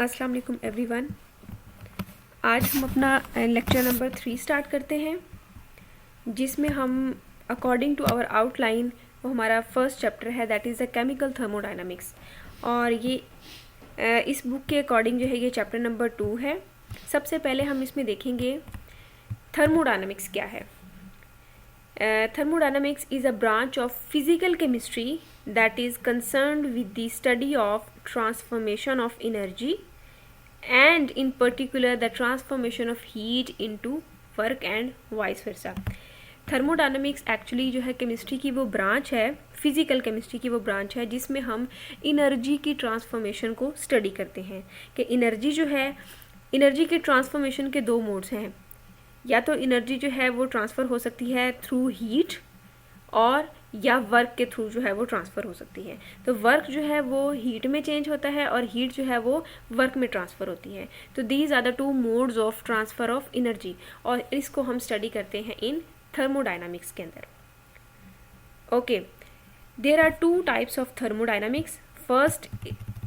अस्सलाम वालेकुम एवरीवन। आज हम अपना लेक्चर नंबर 3 स्टार्ट करते हैं, जिसमें हम अकॉर्डिंग टू आवर आउटलाइन वो हमारा फर्स्ट चैप्टर है, that is the chemical thermodynamics. और ये इस बुक के अकॉर्डिंग जो है ये चैप्टर नंबर 2 है। सबसे पहले हम इसमें देखेंगे थर्मोडायनामिक्स क्या है। Thermodynamics is a branch of physical chemistry that is concerned with the study of transformation of energy and in particular the transformation of heat into work and vice versa. Thermodynamics actually जो है chemistry की वो branch है, physical chemistry की वो branch है जिसमें हम इनर्जी की ट्रांसफॉर्मेशन को स्टडी करते हैं कि एनर्जी जो है, एनर्जी के ट्रांसफॉर्मेशन के दो मोड्स हैं। या तो एनर्जी जो है वो ट्रांसफ़र हो सकती है थ्रू हीट और या वर्क के थ्रू जो है वो ट्रांसफ़र हो सकती है। तो वर्क जो है वो हीट में चेंज होता है और हीट जो है वो वर्क में ट्रांसफ़र होती है। तो these are the two modes of transfer of energy, और इसको हम स्टडी करते हैं इन थर्मोडायनामिक्स के अंदर। Okay, there are two types of thermodynamics. First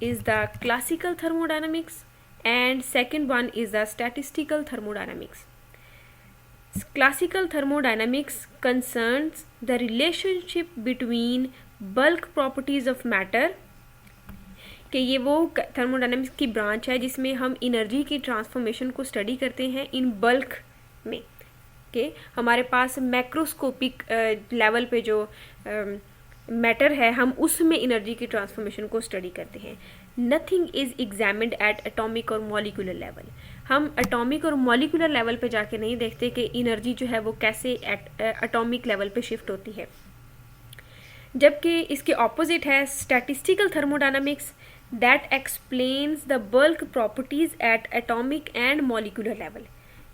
is the classical thermodynamics and second one is the statistical thermodynamics. Classical thermodynamics concerns the relationship between bulk properties of matter, कि ये वो thermodynamics की branch है जिसमें हम energy की transformation को study करते हैं इन बल्क में। कि हमारे पास मैक्रोस्कोपिक लेवल पे जो मैटर है हम उसमें एनर्जी की ट्रांसफॉर्मेशन को स्टडी करते हैं। Nothing is examined at atomic और मॉलिक्यूलर लेवल। हम एटॉमिक और मॉलिक्यूलर लेवल पे जाके नहीं देखते कि एनर्जी जो है वो कैसे एटॉमिक लेवल पे शिफ्ट होती है। जबकि इसके ऑपोजिट है statistical thermodynamics, that explains the bulk properties at atomic and molecular level,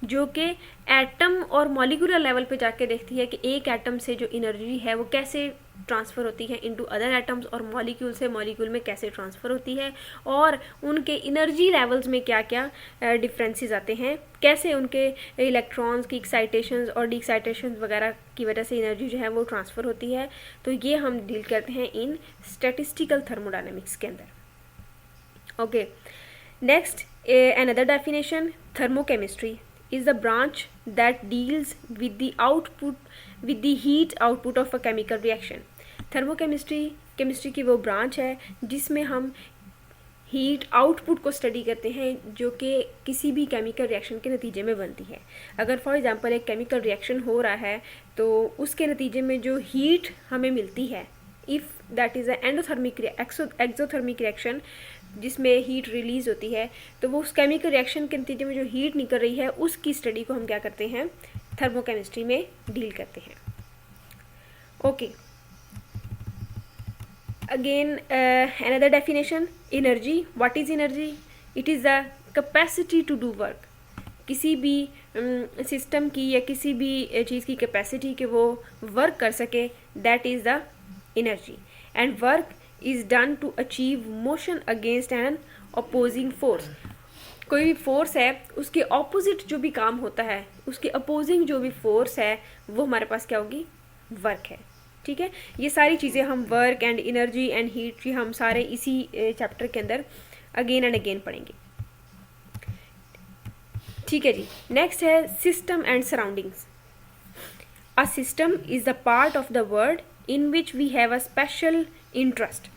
जो कि एटम और मॉलिक्यूलर लेवल पे जाके देखती है कि एक एटम से जो एनर्जी है वो कैसे ट्रांसफ़र होती है इनटू अदर एटम्स, और मॉलिक्यूल से मॉलिक्यूल में कैसे ट्रांसफ़र होती है, और उनके एनर्जी लेवल्स में क्या क्या डिफरेंसेस आते हैं, कैसे उनके इलेक्ट्रॉन्स की एक्साइटेशंस और डीक्साइटेशंस वगैरह की वजह से एनर्जी जो है वो ट्रांसफ़र होती है। तो ये हम डील करते हैं इन स्टैटिस्टिकल थर्मोडायनामिक्स के अंदर। Okay, next another definition, thermochemistry is the branch that deals with the heat output of a chemical reaction. Thermochemistry chemistry की वो ब्रांच है जिसमें हम हीट आउटपुट को स्टडी करते हैं जो कि किसी भी केमिकल रिएक्शन के नतीजे में बनती है। अगर फॉर एग्जांपल एक केमिकल रिएक्शन हो रहा है तो उसके नतीजे में जो हीट हमें मिलती है, if that is a endothermic exothermic reaction जिसमें हीट रिलीज होती है, तो वो उस केमिकल रिएक्शन के नतीजे में जो हीट निकल रही है उसकी स्टडी को हम क्या करते हैं, थर्मोकेमिस्ट्री में डील करते हैं। Okay, again another definition, energy. What is energy? It is the capacity to do work. किसी भी सिस्टम की या किसी भी चीज़ की कैपेसिटी के वो वर्क कर सके, that is the energy. And work is done to achieve motion against an opposing force। कोई भी फोर्स है उसके ऑपोजिट जो भी काम होता है, उसके अपोजिंग जो भी फोर्स है वो हमारे पास क्या होगी, वर्क है। ठीक है, ये सारी चीज़ें हम work and energy and heat की हम सारे इसी चैप्टर के अंदर अगेन एंड अगेन पढ़ेंगे। ठीक है जी, नेक्स्ट है system and surroundings. A system is the part of the world in which we have a special interest.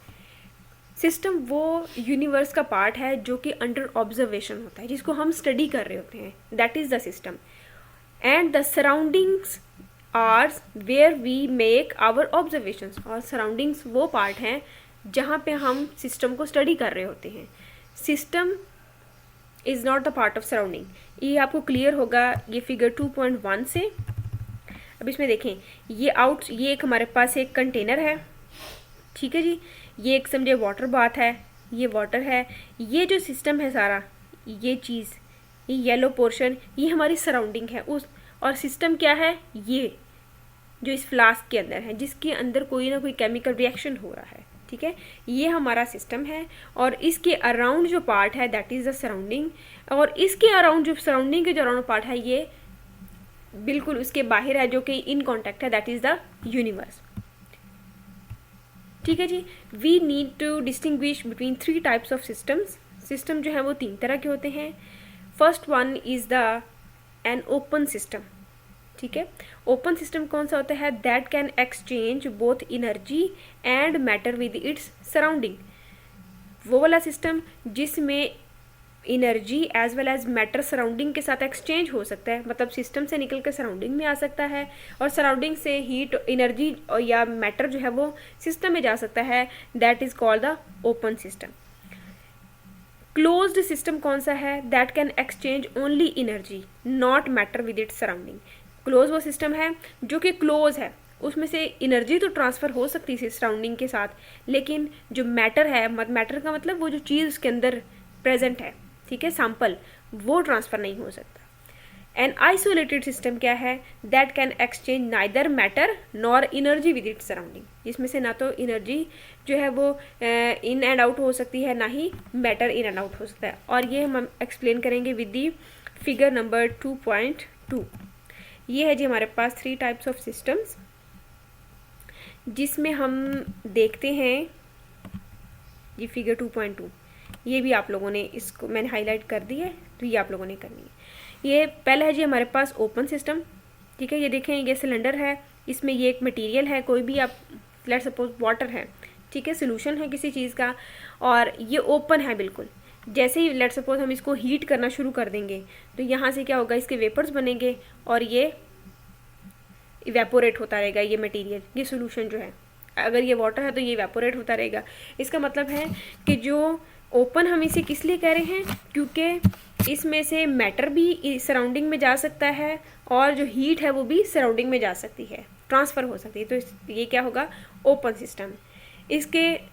System वो यूनिवर्स का पार्ट है जो कि अंडर ऑब्जर्वेशन होता है, जिसको हम स्टडी कर रहे होते हैं, that is the system. And the surroundings are where we make our observations. और सराउंडिंग्स वो पार्ट हैं जहाँ पे हम सिस्टम को स्टडी कर रहे होते हैं। System is not the part of surrounding. ये आपको क्लियर होगा ये फिगर 2.1 से। अब इसमें देखें, ये एक हमारे पास एक कंटेनर है, ठीक है जी, ये एक समझे वाटर बाथ है, ये वाटर है, ये जो सिस्टम है सारा, ये चीज़, ये येलो पोर्शन, ये हमारी सराउंडिंग है उस, और सिस्टम क्या है, ये जो इस फ्लास्क के अंदर है जिसके अंदर कोई ना कोई केमिकल रिएक्शन हो रहा है। ठीक है, ये हमारा सिस्टम है, और इसके अराउंड जो पार्ट है दैट इज़ द सराउंडिंग, और इसके अराउंड जो सराउंडिंग के जो अराउंड पार्ट है ये बिल्कुल उसके बाहर है जो कि इन कॉन्टैक्ट है, दैट इज़ द यूनिवर्स। ठीक है जी, we need to distinguish between 3 types of systems. System जो है वो 3 तरह के होते हैं. First one is the an open system. ठीक है, ओपन सिस्टम कौन सा होता है? That can exchange both energy and matter with its surrounding. वो वाला सिस्टम जिसमें energy as well as matter surrounding के साथ एक्सचेंज हो सकता है, मतलब सिस्टम से निकल कर सराउंडिंग में आ सकता है और सराउंडिंग से हीट एनर्जी या मैटर जो है वो सिस्टम में जा सकता है. That is called the open system. Closed system कौन सा है? That can exchange only energy not matter with its surrounding. Close वो सिस्टम है जो कि क्लोज है, उसमें से एनर्जी तो ट्रांसफ़र हो सकती है सराउंडिंग के साथ, लेकिन जो मैटर है, मैटर का मतलब वो जो चीज़ उसके अंदर प्रेजेंट है, ठीक है, सैंपल, वो ट्रांसफ़र नहीं हो सकता. एन आइसोलेटेड सिस्टम क्या है? That can exchange neither matter nor energy with its surrounding. जिसमें से ना तो एनर्जी जो है वो इन एंड आउट हो सकती है, ना ही मैटर इन एंड आउट हो सकता है. और ये हम एक्सप्लेन करेंगे विद दी फिगर नंबर 2.2. ये है जी हमारे पास 3 टाइप्स ऑफ सिस्टम्स, जिसमें हम देखते हैं ये फिगर 2.2. ये भी आप लोगों ने, इसको मैंने हाईलाइट कर दी है, तो ये आप लोगों ने करनी है. ये पहला है जी हमारे पास ओपन सिस्टम. ठीक है, ये देखें, ये सिलेंडर है, इसमें ये एक मटेरियल है, कोई भी आप लेट सपोज वाटर है, ठीक है, सोल्यूशन है किसी चीज़ का, और ये ओपन है बिल्कुल. जैसे ही लेट सपोज हम इसको हीट करना शुरू कर देंगे तो यहाँ से क्या होगा, इसके वेपर्स बनेंगे और ये इवेपोरेट होता रहेगा. ये मटेरियल, ये सोल्यूशन जो है, अगर ये वाटर है तो ये इवेपोरेट होता रहेगा. इसका मतलब है कि जो ओपन हम इसे किस लिए कह रहे हैं, क्योंकि इसमें से मैटर भी सराउंडिंग में जा सकता है और जो हीट है वो भी सराउंडिंग में जा सकती है, ट्रांसफ़र हो सकती है. तो ये क्या होगा, ओपन सिस्टम. इसके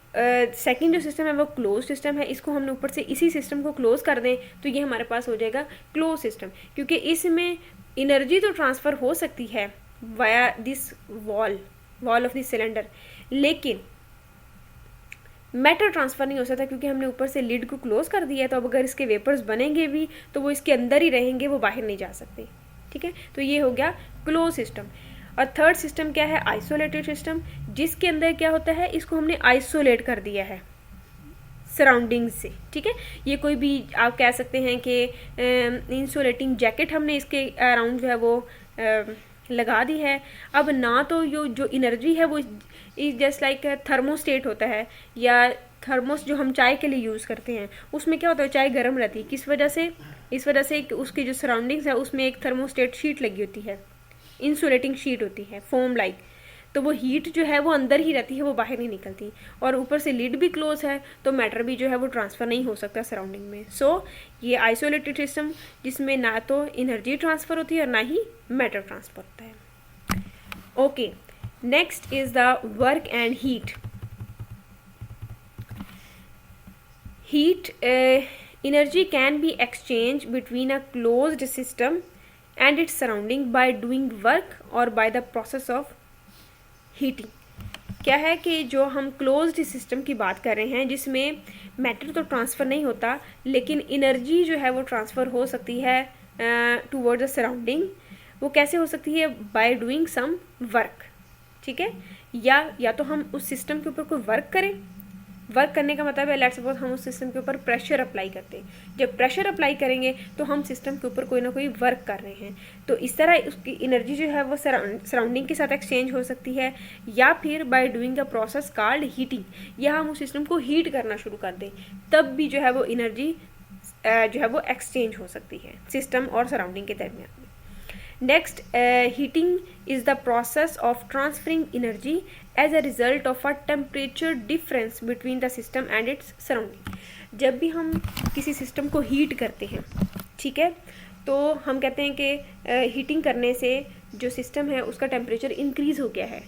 सेकंड जो सिस्टम है वो क्लोज सिस्टम है. इसको हमने ऊपर से इसी सिस्टम को क्लोज कर दें तो ये हमारे पास हो जाएगा क्लोज सिस्टम, क्योंकि इसमें एनर्जी तो ट्रांसफ़र हो सकती है via this wall of this cylinder, लेकिन मैटर ट्रांसफ़र नहीं हो सकता, क्योंकि हमने ऊपर से लिड को क्लोज कर दिया है. तो अब अगर इसके वेपर्स बनेंगे भी तो वो इसके अंदर ही रहेंगे, वो बाहर नहीं जा सकते. ठीक है, तो ये हो गया क्लोज सिस्टम. और थर्ड सिस्टम क्या है, आइसोलेटेड सिस्टम, जिसके अंदर क्या होता है, इसको हमने आइसोलेट कर दिया है सराउंडिंग से. ठीक है, ये कोई भी आप कह सकते हैं कि इंसुलेटिंग जैकेट हमने इसके अराउंड जो है वो लगा दी है. अब ना तो जो एनर्जी है वो इज जस्ट लाइक थर्मोस्टेट होता है, या थर्मोस जो हम चाय के लिए यूज़ करते हैं, उसमें क्या होता है, चाय गर्म रहती है. किस वजह से? इस वजह से उसकी जो सराउंडिंग्स है उसमें एक थर्मोस्टेट शीट लगी होती है, इंसुलेटिंग शीट होती है, फोम लाइक. तो वो हीट जो है वो अंदर ही रहती है, वो बाहर नहीं निकलती. और ऊपर से लिड भी क्लोज है, तो मैटर भी जो है वो ट्रांसफ़र नहीं हो सकता सराउंडिंग में. सो ये आइसोलेटेड सिस्टम, जिसमें ना तो एनर्जी ट्रांसफ़र होती है और ना ही मैटर ट्रांसफ़र होता है. Okay, next is the work and heat. Heat energy can be exchange between a closed system and its surrounding by doing work or by the process of heating. क्या है कि जो हम क्लोज्ड सिस्टम की बात कर रहे हैं, जिसमें मैटर तो ट्रांसफ़र नहीं होता, लेकिन एनर्जी जो है वो ट्रांसफ़र हो सकती है टूवर्ड द सराउंडिंग. वो कैसे हो सकती है? By doing some work. ठीक है, या तो हम उस सिस्टम के ऊपर कोई वर्क करें. वर्क करने का मतलब है, लेट्स सपोज हम उस सिस्टम के ऊपर प्रेशर अप्लाई करते हैं. जब प्रेशर अप्लाई करेंगे तो हम सिस्टम के ऊपर कोई ना कोई वर्क कर रहे हैं. तो इस तरह उसकी एनर्जी जो है वो सराउंडिंग के साथ एक्सचेंज हो सकती है, या फिर by doing a process called heating, या हम उस सिस्टम को हीट करना शुरू कर दें, तब भी जो है वो एनर्जी जो है वो एक्सचेंज हो सकती है सिस्टम और सराउंडिंग के दरमियान. Next, heating is the process of transferring energy as a result of a temperature difference between the system and its surrounding. जब भी हम किसी सिस्टम को हीट करते हैं, ठीक है, तो हम कहते हैं कि हीटिंग करने से जो सिस्टम है उसका टेम्परेचर इंक्रीज़ हो गया है.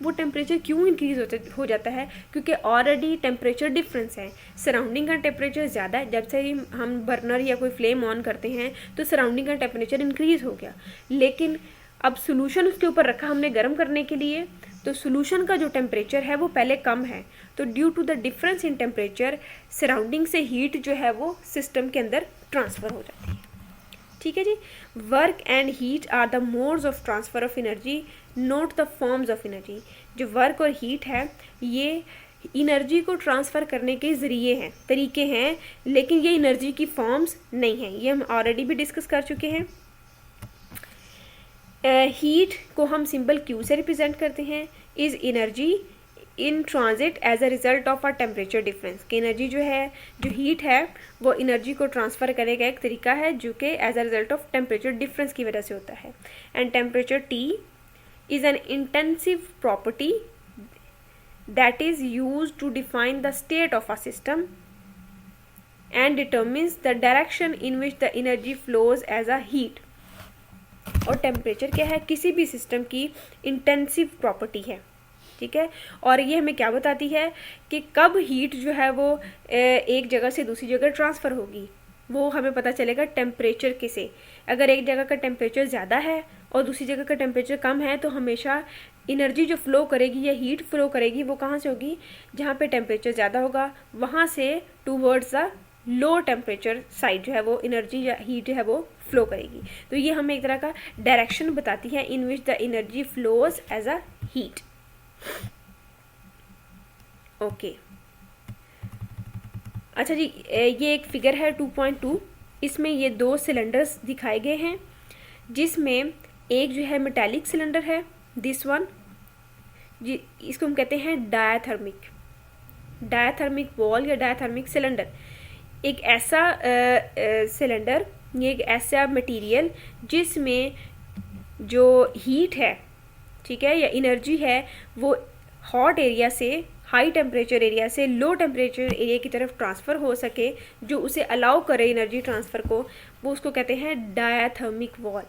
वो टेम्परेचर क्यों इंक्रीज़ हो जाता है? क्योंकि ऑलरेडी टेम्परेचर डिफरेंस है. सराउंडिंग का टेम्परेचर ज़्यादा है, जब से ही हम बर्नर या कोई फ्लेम ऑन करते हैं तो सराउंडिंग का टेम्परेचर इंक्रीज़ हो गया. लेकिन अब सोल्यूशन उसके ऊपर रखा हमने गर्म करने के लिए, तो सोल्यूशन का जो टेम्परेचर है वो पहले कम है. तो due to the difference in temperature surrounding से हीट जो है वो सिस्टम के अंदर ट्रांसफ़र हो जाती है. ठीक है जी. Work and heat are the modes of transfer of energy, not the forms of energy. जो वर्क और हीट है ये एनर्जी को ट्रांसफ़र करने के ज़रिए हैं, तरीके हैं, लेकिन ये एनर्जी की फॉर्म्स नहीं हैं। ये हम ऑलरेडी भी डिस्कस कर चुके हैं। हीट को हम सिंबल Q से रिप्रेजेंट करते हैं। Is energy in transit as a result of a temperature difference, कि एनर्जी जो है, जो हीट है, वो एनर्जी को ट्रांसफ़र करने का एक तरीका है जो कि as a result of temperature difference की वजह से होता है। And temperature T is an intensive property that is used to define the state of a system and determines the direction in which the energy flows as a heat। और temperature क्या है, किसी भी सिस्टम की intensive property है, ठीक है। और ये हमें क्या बताती है कि कब हीट जो है वो एक जगह से दूसरी जगह ट्रांसफ़र होगी, वो हमें पता चलेगा टेम्परेचर के से। अगर एक जगह का टेम्परेचर ज़्यादा है और दूसरी जगह का टेम्परेचर कम है, तो हमेशा एनर्जी जो फ्लो करेगी या हीट फ्लो करेगी वो कहाँ से होगी, जहाँ पे टेम्परेचर ज़्यादा होगा वहाँ से towards the low temperature side जो है वो एनर्जी या हीट जो है वो फ्लो करेगी। तो ये हमें एक तरह का डायरेक्शन बताती है in which the energy flows as a heat. Okay, अच्छा जी, ये एक फिगर है 2.2। इसमें ये दो सिलेंडर्स दिखाए गए हैं, जिसमें एक जो है मेटालिक सिलेंडर है, दिस वन जी, इसको हम कहते हैं डायाथर्मिक वॉल या डायाथर्मिक सिलेंडर। एक ऐसा सिलेंडर, ये एक ऐसा मटेरियल जिसमें जो हीट है, ठीक है, या एनर्जी है, वो हॉट एरिया से हाई टेम्परेचर एरिया से लो टेम्परेचर एरिया की तरफ ट्रांसफ़र हो सके, जो उसे अलाउ करे एनर्जी ट्रांसफ़र को, वो उसको कहते हैं diathermic wall.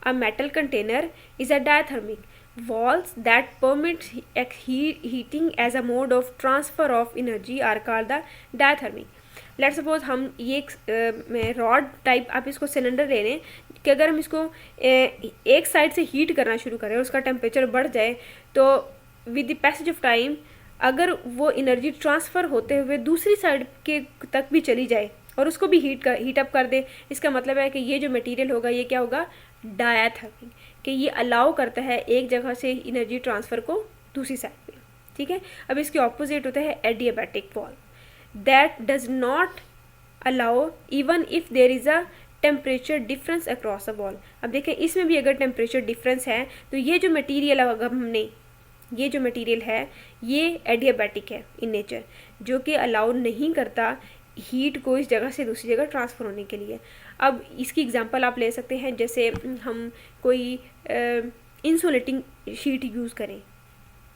A metal container is a diathermic walls that permit heating as a mode of transfer of energy are called the diathermic। Let's suppose हम ये एक रॉड टाइप आप इसको सिलेंडर ले लें कि अगर हम इसको एक साइड से हीट करना शुरू करें, उसका टेम्परेचर बढ़ जाए, तो with the passage of time अगर वो एनर्जी ट्रांसफ़र होते हुए दूसरी साइड के तक भी चली जाए और उसको भी हीट अप कर दे, इसका मतलब है कि ये जो मटेरियल होगा ये क्या होगा, डायाथर्मिक, कि ये अलाउ करता है एक जगह से एनर्जी ट्रांसफ़र को दूसरी साइड पे, ठीक है। अब इसके ऑपोजिट होता है adiabatic wall, that does not allow even if there is a temperature difference across a wall. अब देखें, इसमें भी अगर टेम्परेचर डिफरेंस है तो ये जो मटीरियल अगर हमने, ये जो मटीरियल है ये एडियाबैटिक है इन नेचर, जो कि अलाउ नहीं करता हीट को इस जगह से दूसरी जगह ट्रांसफ़र होने के लिए। अब इसकी एग्जांपल आप ले सकते हैं, जैसे हम कोई इंसुलेटिंग शीट यूज़ करें,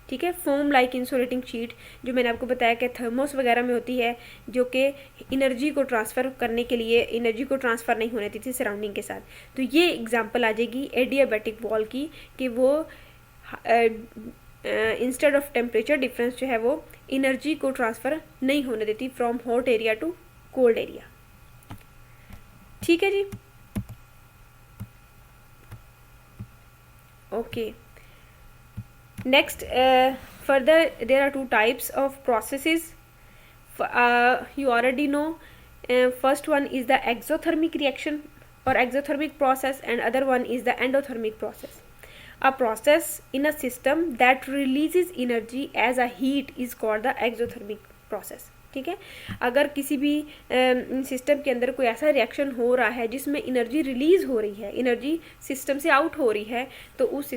ठीक है, फोम लाइक इंसुलेटिंग शीट, जो मैंने आपको बताया कि थर्मोस वगैरह में होती है, जो कि एनर्जी को ट्रांसफ़र करने के लिए एनर्जी को ट्रांसफ़र नहीं होने देती सराउंडिंग के साथ। तो ये एग्जांपल आ जाएगी एडियाबैटिक वॉल की, कि वो इंस्टेड ऑफ टेम्परेचर डिफरेंस जो है वो एनर्जी को ट्रांसफ़र नहीं होने देती from hot area to cold area, ठीक है जी। Okay, next further there are two types of processes, you already know, first one is the exothermic reaction or exothermic process, and other one is the endothermic process। A process in a system that releases energy as a heat is called the exothermic process, ठीक है। अगर किसी भी system के अंदर कोई ऐसा reaction हो रहा है जिसमें एनर्जी रिलीज़ हो रही है, एनर्जी सिस्टम से आउट हो रही है, तो उस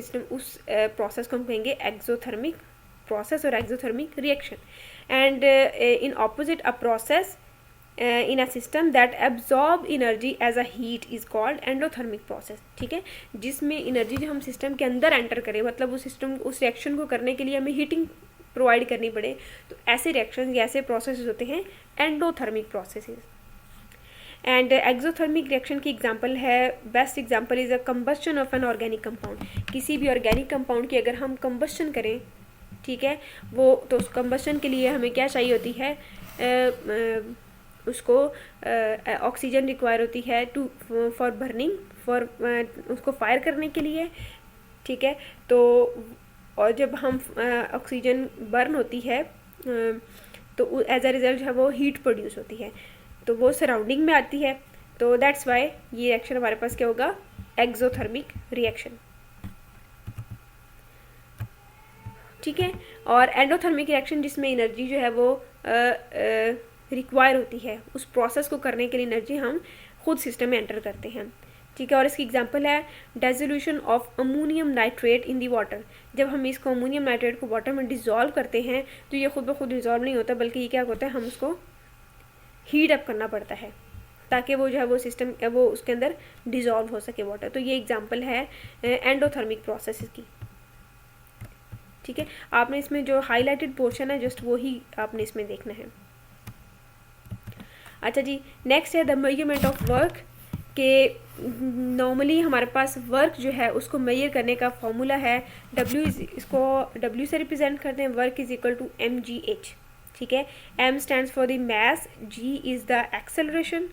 प्रोसेस को हम कहेंगे एक्सोथर्मिक प्रोसेस और exothermic reaction. And in opposite a process in a system that absorb energy as a heat is called endothermic process, ठीक है, जिसमें एनर्जी जो हम सिस्टम के अंदर एंटर करें, मतलब उस सिस्टम उस रिएक्शन को करने के लिए हमें हीटिंग प्रोवाइड करनी पड़े, तो ऐसे रिएक्शन या ऐसे प्रोसेसेस होते हैं endothermic processes. And exothermic reaction की एग्जांपल है, best example is a combustion of an organic compound. किसी भी ऑर्गेनिक कंपाउंड की अगर हम कंबस्शन करें, ठीक है, वो तो उस कंबस्शन के लिए हमें क्या चाहिए होती है, उसको ऑक्सीजन रिक्वायर होती है टू फॉर बर्निंग, फॉर उसको फायर करने के लिए, ठीक है। तो और जब हम ऑक्सीजन बर्न होती है तो एज अ रिजल्ट है वो हीट प्रोड्यूस होती है, तो वो सराउंडिंग में आती है, तो दैट्स वाई ये रिएक्शन हमारे पास क्या होगा, एक्सोथर्मिक रिएक्शन। ठीक है। और एंडोथर्मिक रिएक्शन जिसमें एनर्जी जो है वो रिक्वायर होती है, उस प्रोसेस को करने के लिए एनर्जी हम खुद सिस्टम में एंटर करते हैं, ठीक है। और इसकी एग्जांपल है dissolution of ammonium nitrate in the water. जब हम इसको अमोनियम नाइट्रेट को वाटर में डिज़ोल्व करते हैं तो ये खुद ब खुद डिज़ोल्व नहीं होता, बल्कि ये क्या होता है, हम उसको हीट अप करना पड़ता है ताकि वो जो है वो सिस्टम वो उसके अंदर डिज़ोल्व हो सके वाटर। तो ये एग्जांपल है एंडोथर्मिक प्रोसेस की, ठीक है। आपने इसमें जो हाईलाइटेड पोर्शन है जस्ट वो ही आपने इसमें देखना है। अच्छा जी, नेक्स्ट है द मेजरमेंट ऑफ वर्क के नॉर्मली हमारे पास वर्क जो है उसको मेजर करने का फॉर्मूला है W, इसको W से रिप्रेजेंट करते हैं, work is equal to mgh, ठीक है। M stands for the mass, G is the acceleration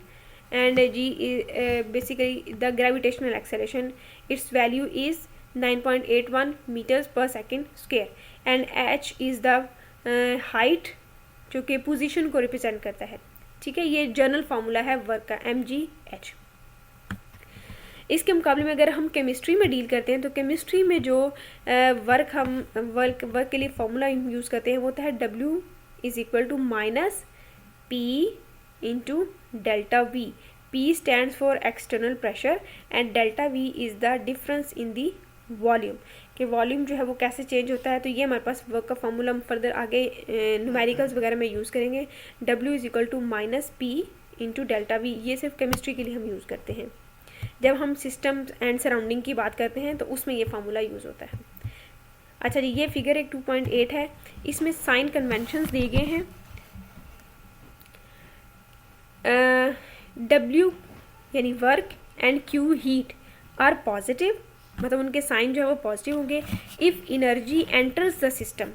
and G is basically the gravitational acceleration. Its value is 9.81 meters per second square and H is the height जो कि position को represent करता है, ठीक है। ये जनरल फार्मूला है work का, mgh। इसके मुकाबले में अगर हम केमिस्ट्री में डील करते हैं तो केमिस्ट्री में जो वर्क के लिए फार्मूला यूज़ करते हैं वो होता है W is equal to minus P into delta V। P stands for external pressure and delta V is the difference in the volume, कि वॉल्यूम जो है वो कैसे चेंज होता है। तो ये हमारे पास वर्क का फार्मूला हम फर्दर आगे न्यूमेरिकल्स वगैरह में यूज़ करेंगे। W is equal to minus P into delta V। ये सिर्फ केमिस्ट्री के लिए हम यूज़ करते हैं। जब हम सिस्टम एंड सराउंडिंग की बात करते हैं तो उसमें ये फार्मूला यूज़ होता है। अच्छा जी, ये फिगर एक 2.8 है, इसमें साइन कन्वेंशंस दिए गए हैं। W यानी work and Q heat are positive, मतलब उनके साइन जो है वो पॉजिटिव होंगे। If energy enters the system,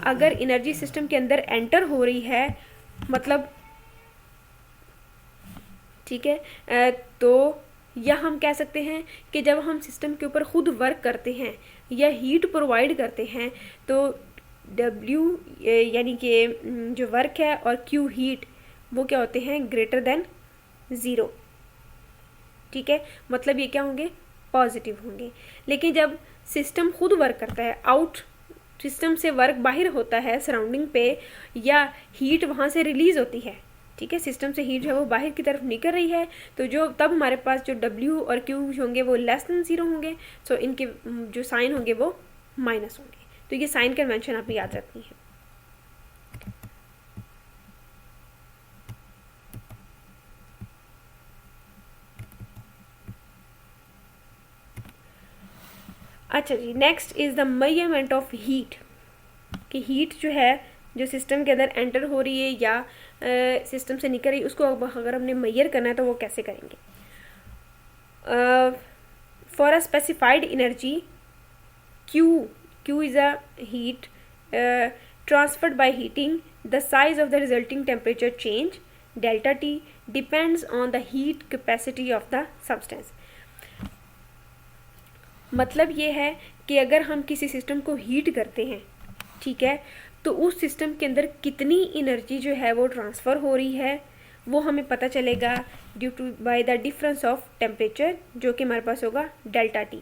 अगर इनर्जी सिस्टम के अंदर एंटर हो रही है मतलब, ठीक है, तो या हम कह सकते हैं कि जब हम सिस्टम के ऊपर खुद वर्क करते हैं या हीट प्रोवाइड करते हैं तो W यानी कि जो वर्क है और Q हीट वो क्या होते हैं, ग्रेटर देन 0, ठीक है। मतलब ये क्या होंगे, पॉजिटिव होंगे। लेकिन जब सिस्टम खुद वर्क करता है, आउट सिस्टम से वर्क बाहर होता है सराउंडिंग पे, या हीट वहाँ से रिलीज होती है, ठीक है, सिस्टम से हीट जो है वो बाहर की तरफ निकल रही है, तो जो तब हमारे पास जो W और Q होंगे वो लेस देन 0 होंगे। सो इनके जो साइन होंगे वो माइनस होंगे। तो ये साइन कन्वेंशन आपको याद रखनी है। अच्छा जी, next is the measurement of heat, कि हीट जो है जो सिस्टम के अंदर एंटर हो रही है या सिस्टम से निकल रही है, उसको अगर हमने मेजर करना है तो वो कैसे करेंगे। For a specified energy Q is a heat transferred by heating, the size of the resulting temperature change delta T depends on the heat capacity of the substance. मतलब ये है कि अगर हम किसी सिस्टम को हीट करते हैं, ठीक है, तो उस सिस्टम के अंदर कितनी एनर्जी जो है वो ट्रांसफ़र हो रही है वो हमें पता चलेगा due to by the difference of temperature, जो कि हमारे पास होगा डेल्टा T,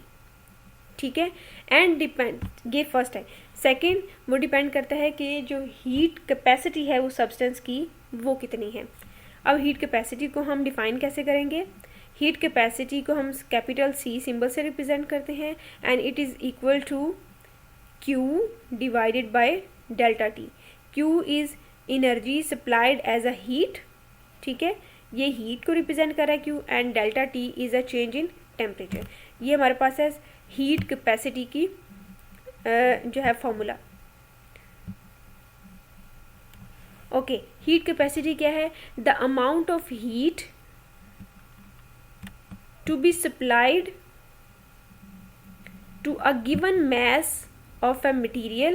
ठीक है। एंड डिपेंड, ये फर्स्ट है। सेकंड, वो डिपेंड करता है कि जो हीट कैपेसिटी है उस सब्सटेंस की वो कितनी है। अब हीट कैपेसिटी को हम डिफाइन कैसे करेंगे। हीट कैपेसिटी को हम कैपिटल C सिंबल से रिप्रेजेंट करते हैं and it is equal to Q divided by delta T। Q is energy supplied as a heat, ठीक है, ये हीट को रिप्रेजेंट कर रहा है Q, and delta T is a change in temperature. ये हमारे पास है हीट कैपेसिटी की जो है फॉर्मूला। ओके, हीट कैपेसिटी क्या है, the amount of heat to be supplied to a given mass of a material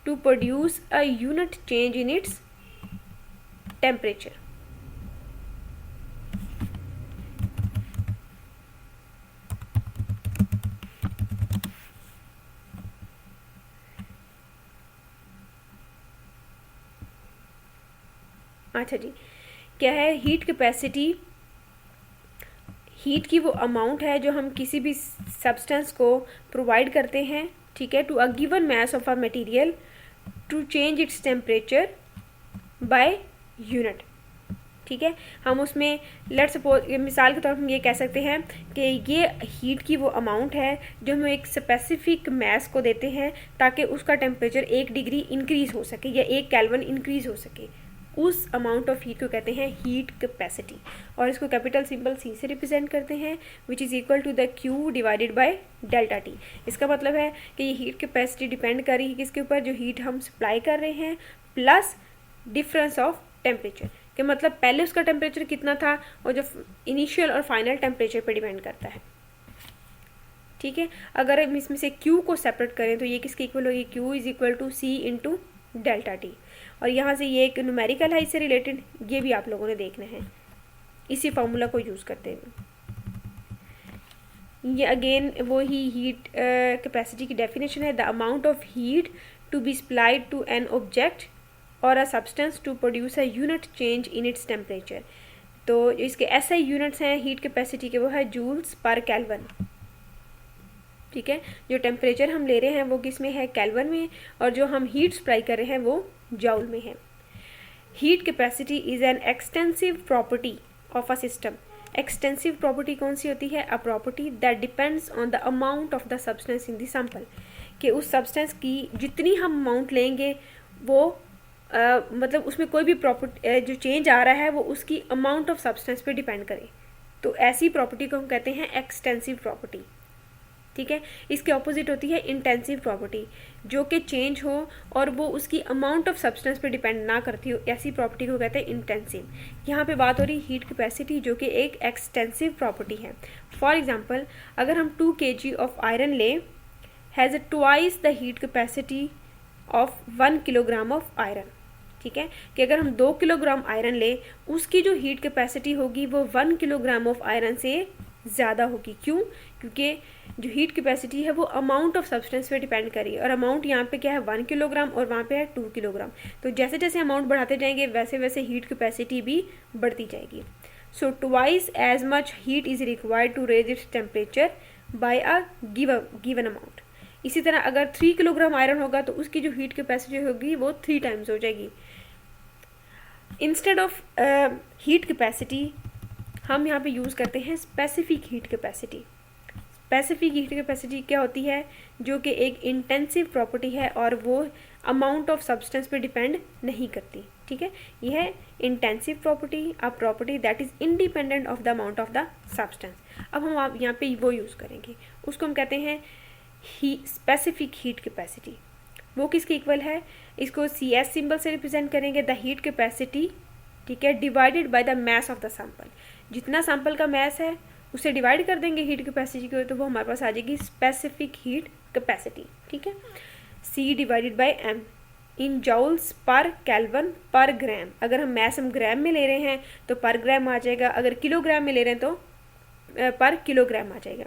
to produce a unit change in its temperature। अच्छा जी, क्या है हीट कैपेसिटी, हीट की वो अमाउंट है जो हम किसी भी सब्सटेंस को प्रोवाइड करते हैं ठीक है, to a given mass of a material to change its temperature by unit. ठीक है, हम उसमें लेट्स सपोज मिसाल के तौर पर हम ये कह सकते हैं कि ये हीट की वो अमाउंट है जो हम एक स्पेसिफिक मैस को देते हैं ताकि उसका टेम्परेचर 1 डिग्री इंक्रीज़ हो सके या 1 केल्विन इंक्रीज़ हो सके। उस अमाउंट ऑफ हीट को कहते हैं हीट कैपेसिटी, और इसको कैपिटल सिंबल C से रिप्रेजेंट करते हैं, which is equal to the Q divided by delta T। इसका मतलब है कि ये हीट कैपेसिटी डिपेंड कर रही है किसके ऊपर, जो हीट हम सप्लाई कर रहे हैं प्लस डिफरेंस ऑफ टेम्परेचर, कि मतलब पहले उसका टेम्परेचर कितना था और जो इनिशियल और फाइनल टेम्परेचर पे डिपेंड करता है। ठीक है, अगर हम इसमें से Q को सेपरेट करें तो ये किसके इक्वल होगी, Q is equal to C into delta T। और यहाँ से ये एक न्यूमेरिकल है इससे रिलेटेड, ये भी आप लोगों ने देखना है इसी फार्मूला को यूज़ करते हुए। ये अगेन वो ही हीट कैपेसिटी की डेफिनेशन है, the amount of heat to be supplied to an object और a substance to produce a unit change in its temperature. तो इसके ऐसे यूनिट्स हैं हीट कैपेसिटी के, वो है जूल्स पर केल्विन। ठीक है, जो टेम्परेचर हम ले रहे हैं वो किस में है, केल्विन में, और जो हम हीट सप्लाई कर रहे हैं वो जूल में है। Heat capacity is an extensive property of a system. Extensive property कौन सी होती है, a property that depends on the amount of the substance in the sample, कि उस सब्सटेंस की जितनी हम अमाउंट लेंगे वो मतलब उसमें कोई भी प्रॉपर्टी जो चेंज आ रहा है वो उसकी अमाउंट ऑफ सब्सटेंस पे डिपेंड करे। तो ऐसी प्रॉपर्टी को हम कहते हैं एक्सटेंसिव प्रॉपर्टी। ठीक है, इसके ऑपोजिट होती है इंटेंसिव प्रॉपर्टी, जो कि चेंज हो और वो उसकी अमाउंट ऑफ सब्सटेंस पे डिपेंड ना करती हो, ऐसी प्रॉपर्टी को कहते हैं इंटेंसिव। यहाँ पे बात हो रही हीट कैपेसिटी जो कि एक एक्सटेंसिव प्रॉपर्टी है। फॉर एग्जांपल, अगर हम 2 kg ऑफ आयरन लें, has twice the heat capacity of 1 kilogram of iron. ठीक है, कि अगर हम 2 किलोग्राम आयरन लें, उसकी जो हीट कैपेसिटी होगी वो 1 किलोग्राम ऑफ आयरन से ज़्यादा होगी। क्यों, क्योंकि जो हीट कैपेसिटी है वो अमाउंट ऑफ सब्सटेंस पे डिपेंड करी, और अमाउंट यहाँ पे क्या है 1 किलोग्राम और वहाँ पे है 2 किलोग्राम। तो जैसे जैसे अमाउंट बढ़ाते जाएंगे वैसे वैसे हीट कैपेसिटी भी बढ़ती जाएगी। So twice as much heat is required to raise its temperature by a given amount. इसी तरह अगर 3 किलोग्राम आयरन होगा तो उसकी जो हीट कैपेसिटी होगी वो 3 टाइम्स हो जाएगी। इंस्टेड ऑफ हीट कैपेसिटी हम यहाँ पे यूज़ करते हैं specific heat capacity. Specific heat capacity क्या होती है, जो कि एक इंटेंसिव प्रॉपर्टी है और वो अमाउंट ऑफ सब्सटेंस पे डिपेंड नहीं करती। ठीक है, यह है intensive property, a property that is independent of the amount of the substance. अब हम आप यहाँ पे वो यूज़ करेंगे, उसको हम कहते हैं स्पेसिफिक हीट कैपेसिटी। वो किसके इक्वल है, इसको CS सिंबल से रिप्रेजेंट करेंगे, द हीट कैपेसिटी, ठीक है, divided by the mass of the sample. जितना सैंपल का मास है उससे डिवाइड कर देंगे हीट कैपेसिटी को, तो वो हमारे पास आ जाएगी स्पेसिफिक हीट कैपेसिटी। ठीक है, C divided by M in joules per kelvin per gram. अगर हम मास हम ग्राम में ले रहे हैं तो पर ग्राम आ जाएगा, अगर किलोग्राम में ले रहे हैं तो पर किलोग्राम आ जाएगा।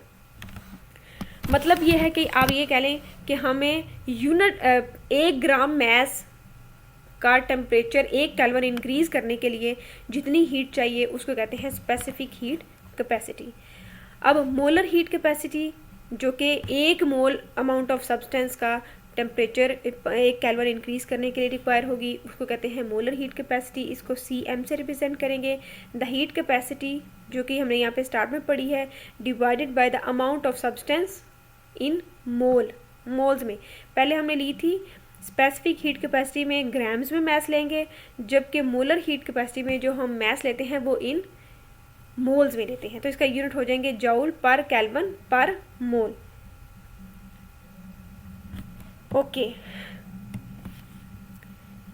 मतलब ये है कि आप ये कह लें कि हमें यूनिट 1 ग्राम मास का टेम्परेचर 1 केल्विन इंक्रीज़ करने के लिए जितनी हीट चाहिए उसको कहते हैं स्पेसिफिक हीट कैपेसिटी। अब मोलर हीट कैपेसिटी, जो कि 1 मोल अमाउंट ऑफ सब्सटेंस का टेम्परेचर 1 केल्विन इंक्रीज़ करने के लिए रिक्वायर होगी, उसको कहते हैं मोलर हीट कैपेसिटी। इसको CM से रिप्रेजेंट करेंगे। द हीट कैपेसिटी, जो कि हमने यहाँ पे स्टार्ट में पढ़ी है, divided by the amount of substance in moles में। पहले हमने ली थी स्पेसिफिक हीट कैपेसिटी में ग्राम्स में मास लेंगे, जबकि मोलर हीट कैपेसिटी में जो हम मास लेते हैं वो इन मोल्स में लेते हैं। तो इसका यूनिट हो जाएंगे जूल पर केल्विन पर मोल। ओके,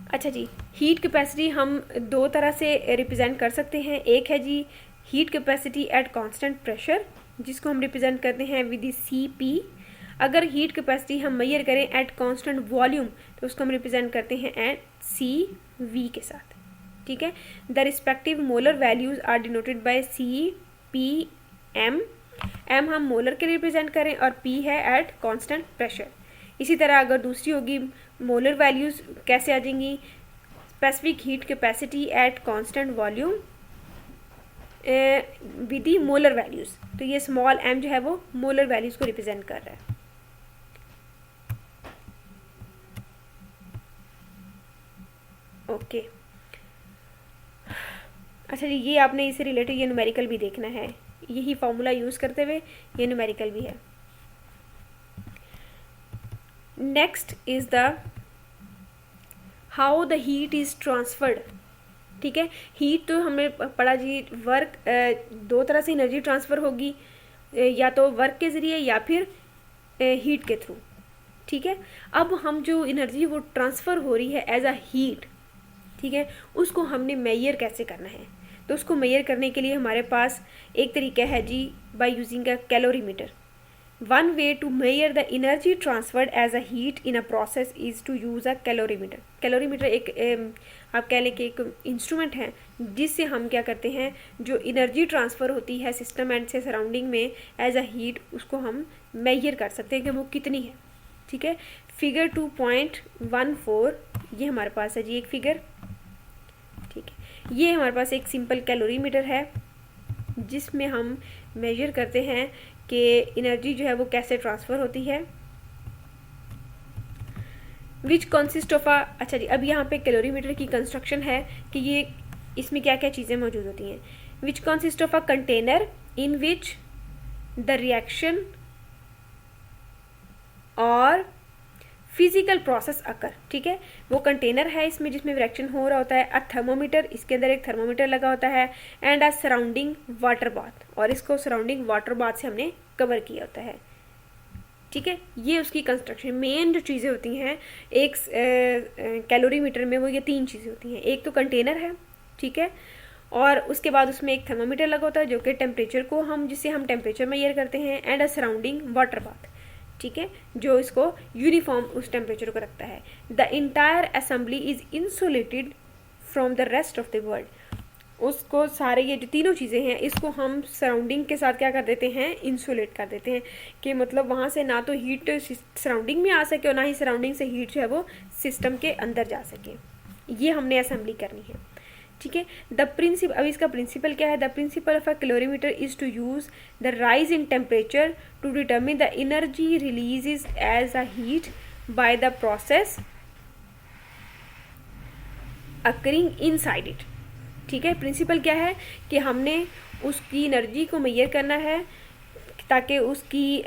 अच्छा जी, हीट कैपेसिटी हम 2 तरह से रिप्रेजेंट कर सकते हैं। एक है जी heat capacity at constant pressure, जिसको हम रिप्रेजेंट करते हैं विद CP। अगर हीट कैपेसिटी हम मेजर करें एट कांस्टेंट वॉल्यूम तो उसको हम रिप्रेजेंट करते हैं एट CV के साथ। ठीक है, the respective molar values are denoted by CPM। M हम मोलर के रिप्रेजेंट करें और P है एट कांस्टेंट प्रेशर। इसी तरह अगर दूसरी होगी मोलर वैल्यूज कैसे आ जाएंगी, specific heat capacity at constant volume with the molar values. तो ये स्मॉल m जो है वो मोलर वैल्यूज को रिप्रेजेंट कर रहा है। ओके, अच्छा जी, ये आपने इससे रिलेटेड ये न्यूमेरिकल भी देखना है, यही फॉर्मूला यूज़ करते हुए ये न्यूमेरिकल भी है। Next is the how the heat is transferred. ठीक है, हीट तो हमने पढ़ा जी, वर्क दो तरह से एनर्जी ट्रांसफ़र होगी, या तो वर्क के ज़रिए या फिर हीट के थ्रू। ठीक है, अब हम जो एनर्जी वो ट्रांसफ़र हो रही है एज अ हीट, ठीक है, उसको हमने मेजर कैसे करना है। तो उसको मेजर करने के लिए हमारे पास एक तरीका है जी, by using a calorimeter. One way to measure the energy transferred as a heat in a process is to use a calorimeter. Calorimeter एक आप कह लें कि एक इंस्ट्रूमेंट है जिससे हम क्या करते हैं, जो एनर्जी ट्रांसफ़र होती है सिस्टम एंड से सराउंडिंग में एज अ हीट, उसको हम मेजर कर सकते हैं कि वो कितनी है। ठीक है, फिगर 2.14 ये हमारे पास है जी एक फिगर। ठीक है, ये हमारे पास एक सिंपल कैलोरीमीटर है जिसमें हम मेजर करते हैं कि एनर्जी जो है वो कैसे ट्रांसफ़र होती है, विच कंसिस्ट ऑफ अच्छा जी, अब यहाँ पे कैलोरीमीटर की कंस्ट्रक्शन है कि ये इसमें क्या क्या चीज़ें मौजूद होती हैं। Which consist of a container in which the reaction और फिजिकल प्रोसेस अकर। ठीक है, वो कंटेनर है इसमें जिसमें रिएक्शन हो रहा होता है, अ थर्मोमीटर, इसके अंदर एक थर्मोमीटर लगा होता है, and a surrounding water bath, और इसको सराउंडिंग वाटर बाथ से हमने कवर किया होता है। ठीक है, ये उसकी कंस्ट्रक्शन, मेन जो चीज़ें होती हैं एक कैलोरीमीटर में, वो ये तीन चीज़ें होती हैं। एक तो कंटेनर है, ठीक है, और उसके बाद उसमें एक थर्मोमीटर लगा होता है जो कि टेम्परेचर को जिससे हम टेम्परेचर मेजर करते हैं, and a surrounding water bath, ठीक है, जो इसको यूनिफॉर्म उस टेम्परेचर को रखता है। The entire assembly is insulated from the rest of the world. उसको सारे ये जो तीनों चीज़ें हैं इसको हम सराउंडिंग के साथ क्या कर देते हैं, इंसुलेट कर देते हैं, कि मतलब वहाँ से ना तो हीट सराउंडिंग में आ सके और ना ही सराउंडिंग से हीट जो है वो सिस्टम के अंदर जा सके। ये हमने असेंबली करनी है। ठीक है, द प्रिंसिपल, अब इसका प्रिंसिपल क्या है, the principle of a calorimeter is to use the rise in temperature to determine the energy release is as a heat by the process occurring inside it. ठीक है, प्रिंसिपल क्या है कि हमने उसकी एनर्जी को मेजर करना है ताकि उसकी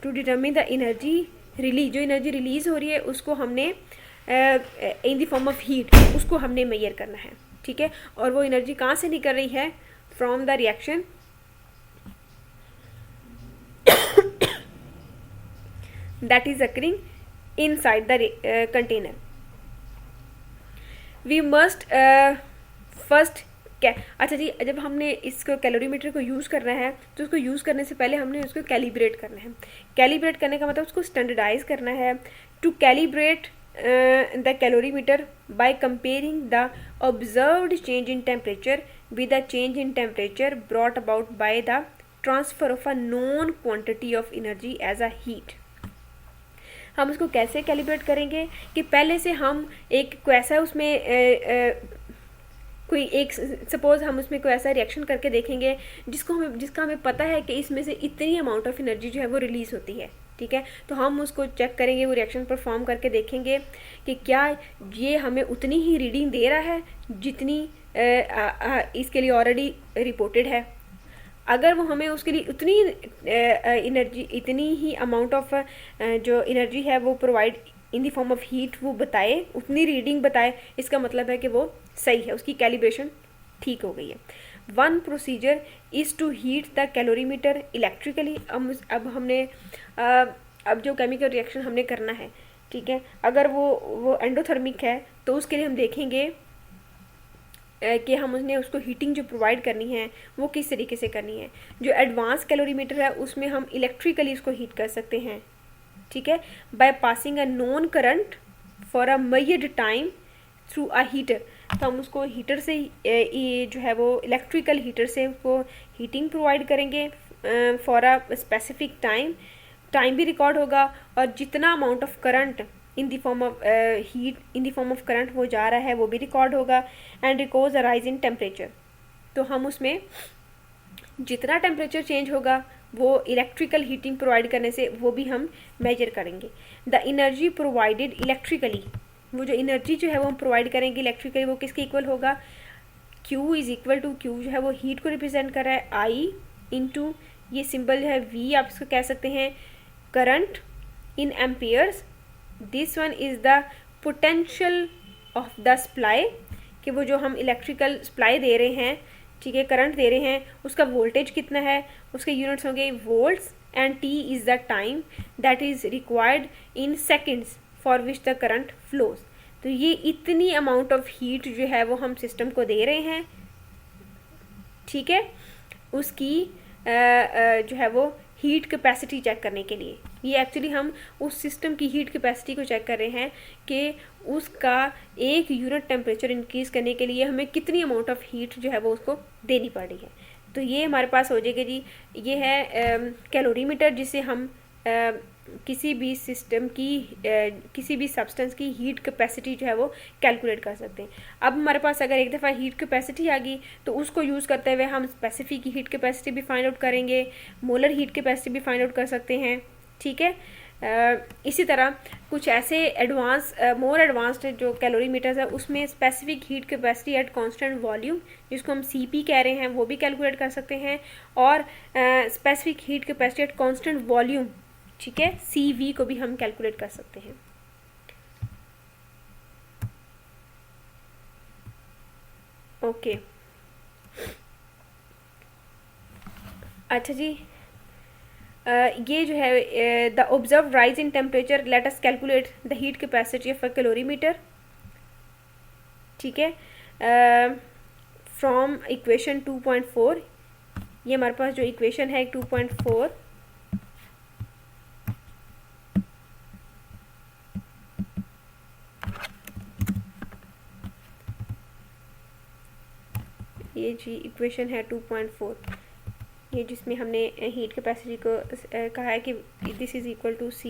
to determine the energy release, जो एनर्जी रिलीज हो रही है उसको हमने in the form of heat, उसको हमने मेजर करना है। ठीक है, और वो एनर्जी कहाँ से निकल रही है, from the reaction that is occurring inside the container. We must first क्या, अच्छा जी, जब हमने इसको कैलोरीमीटर को यूज़ करना है तो उसको यूज़ करने से पहले हमने उसको कैलिब्रेट करना है। कैलिब्रेट करने का मतलब उसको स्टैंडर्डाइज करना है। To calibrate the calorimeter by comparing the observed change in temperature with the change in temperature brought about by the transfer of a known quantity of energy as a heat. हम उसको कैसे calibrate करेंगे कि पहले से हम एक कोई ऐसा उसमें कोई एक सपोज हम उसमें कोई ऐसा रिएक्शन करके देखेंगे जिसका हमें पता है कि इसमें से इतनी अमाउंट ऑफ एनर्जी जो है वो रिलीज़ होती है। ठीक है, तो हम उसको चेक करेंगे, वो रिएक्शन परफॉर्म करके देखेंगे कि क्या ये हमें उतनी ही रीडिंग दे रहा है जितनी इसके लिए ऑलरेडी रिपोर्टेड है। अगर वो हमें उसके लिए उतनी एनर्जी, इतनी ही अमाउंट ऑफ जो एनर्जी है वो provide in the form of heat वो बताए, उतनी रीडिंग बताए, इसका मतलब है कि वो सही है, उसकी कैलिब्रेशन ठीक हो गई है। One procedure is to heat the calorimeter electrically. अब हमने अब जो केमिकल रिएक्शन हमने करना है, ठीक है, अगर वो एंडोथर्मिक है तो उसके लिए हम देखेंगे कि हम उसको हीटिंग जो प्रोवाइड करनी है वो किस तरीके से करनी है। जो एडवांस कैलोरीमीटर है उसमें हम इलेक्ट्रिकली उसको हीट कर सकते हैं। ठीक है, by passing a non current for a measured time through a heater. तो हम उसको हीटर से ये जो है वो इलेक्ट्रिकल हीटर से उसको हीटिंग प्रोवाइड करेंगे फॉर अ स्पेसिफिक टाइम भी रिकॉर्ड होगा, और जितना amount of current in the form of heat in the form of current वो जा रहा है वो भी रिकॉर्ड होगा, and records a rise in temperature. तो हम उसमें जितना टेम्परेचर चेंज होगा वो इलेक्ट्रिकल हीटिंग प्रोवाइड करने से वो भी हम मेजर करेंगे। द एनर्जी प्रोवाइडेड इलेक्ट्रिकली वो जो एनर्जी जो है वो हम प्रोवाइड करेंगे इलेक्ट्रिकली वो किसके इक्वल होगा, Q is equal to, Q जो है वो हीट को रिप्रेजेंट कर रहा है, I इंटू ये सिंबल है V, आप इसको कह सकते हैं current in amperes, this one is the potential of the supply, कि वो जो हम इलेक्ट्रिकल सप्लाई दे रहे हैं, ठीक है, करंट दे रहे हैं, उसका वोल्टेज कितना है, उसके यूनिट्स होंगे volts, and T is the time that is required in seconds for which the current flows. तो ये इतनी अमाउंट ऑफ हीट जो है वो हम सिस्टम को दे रहे हैं, ठीक है, उसकी जो है वो हीट कैपेसिटी चेक करने के लिए। ये एक्चुअली हम उस सिस्टम की हीट कैपेसिटी को चेक कर रहे हैं कि उसका एक यूनिट टेम्परेचर इंक्रीज़ करने के लिए हमें कितनी अमाउंट ऑफ हीट जो है वो उसको देनी पड़ रही है। तो ये हमारे पास हो जाएगा जी, ये है कैलोरीमीटर, जिसे हम किसी भी सिस्टम की किसी भी सब्सटेंस की हीट कैपेसिटी जो है वो कैलकुलेट कर सकते हैं। अब हमारे पास अगर एक दफ़ा हीट कैपेसिटी आ गई तो उसको यूज़ करते हुए हम स्पेसिफिक हीट कैपेसिटी भी फाइंड आउट करेंगे, मोलर हीट कैपेसिटी भी फाइंड आउट कर सकते हैं, ठीक है। इसी तरह कुछ ऐसे एडवांस मोर एडवांस्ड जो कैलोरीमीटर्स है उसमें specific heat capacity at constant volume, जिसको हम CP कह रहे हैं, वो भी कैलकुलेट कर सकते हैं, और specific heat capacity at constant volume, ठीक है, CV को भी हम कैलकुलेट कर सकते हैं। ओके, अच्छा जी, ये जो है the observe rise in temperature, let us calculate the heat capacity of a calorimeter, ठीक है, फ्रॉम इक्वेशन 2.4। ये हमारे पास जो इक्वेशन है 2.4, ये जी इक्वेशन है 2.4, ये जिसमें हमने हीट कैपेसिटी को कहा है कि this is equal to C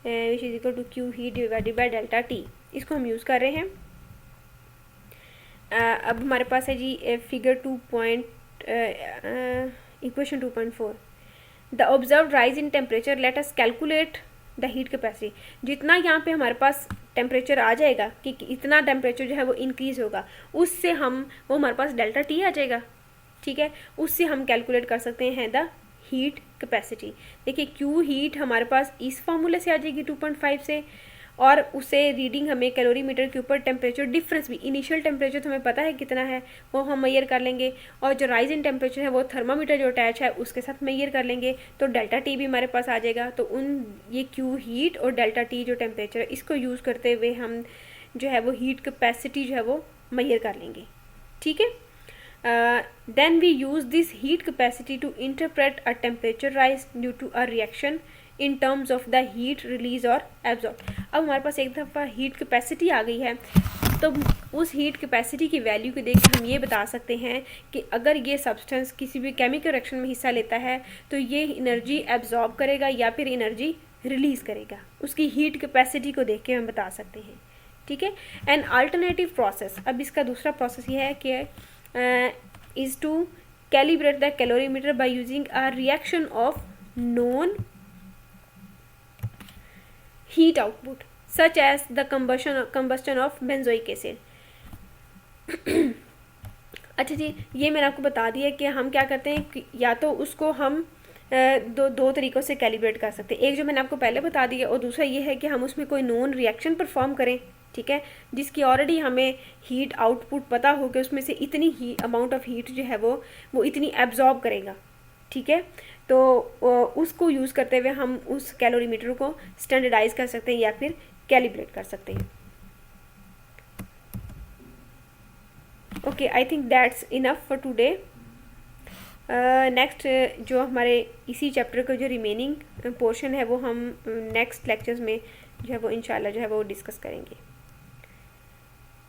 which is equal to Q heat divided by delta T, इसको हम यूज़ कर रहे हैं। अब हमारे पास है जी figure equation 2.4, the observe rise in temperature, let us calculate the heat capacity. जितना यहाँ पे हमारे पास टेम्परेचर आ जाएगा कि इतना टेम्परेचर जो है वो इंक्रीज़ होगा, उससे वो हमारे पास डेल्टा T आ जाएगा, ठीक है, उससे हम कैलकुलेट कर सकते हैं द हीट कैपेसिटी। देखिए Q हीट हमारे पास इस फार्मूले से आ जाएगी 2.5 से, और उसे रीडिंग हमें कैलोरीमीटर के ऊपर टेम्परेचर डिफरेंस भी, इनिशियल टेम्परेचर तो हमें पता है कितना है वो हम मेजर कर लेंगे, और जो राइज इन टेम्परेचर है वो थर्मामीटर जो अटैच है उसके साथ मेजर कर लेंगे, तो डेल्टा T भी हमारे पास आ जाएगा। तो ये Q हीट और डेल्टा T जो टेम्परेचर है इसको यूज़ करते हुए हम जो है वो हीट कैपेसिटी जो है वो मेजर कर लेंगे, ठीक है। Then we use this heat capacity to interpret a temperature rise due to a reaction in terms of the heat release or absorb। अब हमारे पास एक दफ़ा हीट कैपेसिटी आ गई है, तो उस हीट कैपेसिटी की वैल्यू को देख के हम ये बता सकते हैं कि अगर ये सब्सटेंस किसी भी केमिकल रिएक्शन में हिस्सा लेता है तो ये एनर्जी एब्जॉर्ब करेगा या फिर एनर्जी रिलीज़ करेगा, उसकी हीट कैपेसिटी को देख के हम बता सकते हैं, ठीक है। एन अल्टरनेटिव प्रोसेस, अब इसका दूसरा प्रोसेस ये है कि is to calibrate the calorimeter by using a reaction of known heat output such as the combustion of benzoic acid। अच्छा जी, ये मैंने आपको बता दिया कि हम क्या करते हैं कि या तो उसको हम दो तरीक़ों से कैलिब्रेट कर सकते हैं। एक जो मैंने आपको पहले बता दिया, और दूसरा ये है कि हम उसमें कोई नॉन रिएक्शन परफॉर्म करें, ठीक है, जिसकी ऑलरेडी हमें हीट आउटपुट पता हो कि उसमें से इतनी अमाउंट ऑफ हीट जो है वो इतनी एब्जॉर्ब करेगा, ठीक है। तो उसको यूज़ करते हुए हम उस कैलोरीमीटर को स्टैंडर्डाइज कर सकते हैं या फिर कैलिब्रेट कर सकते हैं। Okay, I think that's enough for today. Next जो हमारे इसी चैप्टर का जो रिमेनिंग पोर्शन है वो हम नेक्स्ट लेक्चर्स में जो है वो इंशाल्लाह जो है वो डिस्कस करेंगे।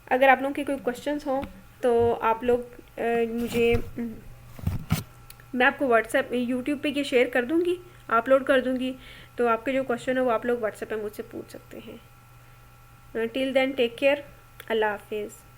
अगर आप लोगों के कोई क्वेश्चंस हों तो आप लोग मुझे, मैं आपको व्हाट्सएप यूट्यूब पे ये शेयर कर दूँगी, अपलोड कर दूँगी, तो आपके जो क्वेश्चन है वो आप लोग व्हाट्सएप पे मुझसे पूछ सकते हैं। टिल देन टेक केयर, अल्लाह हाफिज़।